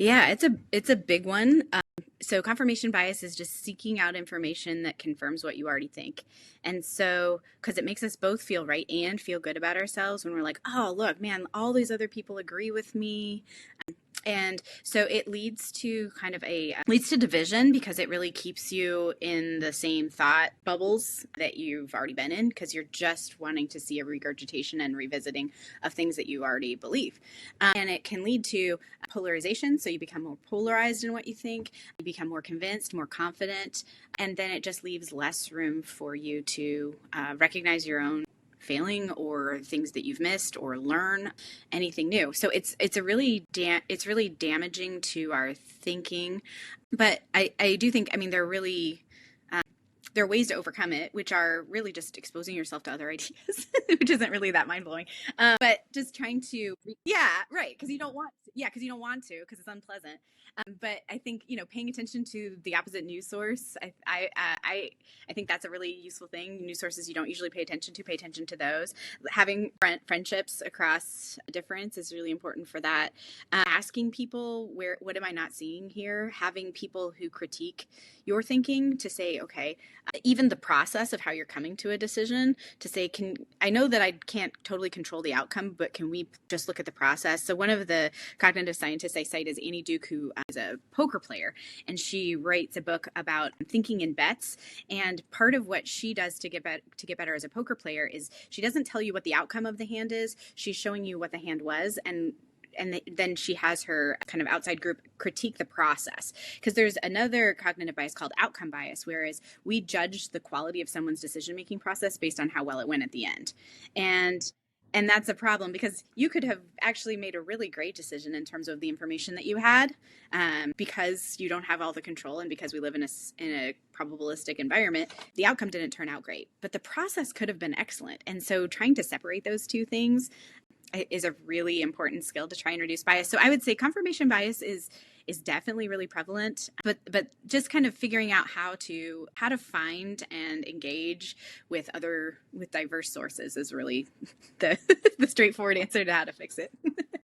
Yeah, it's a big one. So confirmation bias is just seeking out information that confirms what you already think. And so, because it makes us both feel right and feel good about ourselves when we're like, oh, look, man, all these other people agree with me. And so it leads to kind of a leads to division because it really keeps you in the same thought bubbles that you've already been in because you're just wanting to see a regurgitation and revisiting of things that you already believe. And it can lead to polarization. So you become more polarized in what you think, you become more convinced, more confident, and then it just leaves less room for you to recognize your own failing or things that you've missed or learn anything new. So it's really damaging to our thinking. But I do think, I mean, there are ways to overcome it, which are really just exposing yourself to other ideas, which isn't really that mind blowing. But just trying to, yeah, right, because you don't want, because you don't want to, because it's unpleasant. But I think paying attention to the opposite news source, I think that's a really useful thing. News sources you don't usually pay attention to those. Having friendships across difference is really important for that. Asking people what am I not seeing here? Having people who critique your thinking to say, okay, even the process of how you're coming to a decision to say, I know that I can't totally control the outcome, but can we just look at the process? So one of the cognitive scientists I cite is Annie Duke, who is a poker player, and she writes a book about thinking in bets. And part of what she does to get better as a poker player is she doesn't tell you what the outcome of the hand is. She's showing you what the hand was, and then she has her kind of outside group critique the process, because there's another cognitive bias called outcome bias, whereas we judge the quality of someone's decision-making process based on how well it went at the end. And that's a problem, because you could have actually made a really great decision in terms of the information that you had, because you don't have all the control, and because we live in a probabilistic environment, the outcome didn't turn out great, but the process could have been excellent. And so trying to separate those two things is a really important skill to try and reduce bias. So I would say confirmation bias is definitely really prevalent, but just kind of figuring out how to find and engage with diverse sources is really the the straightforward answer to how to fix it.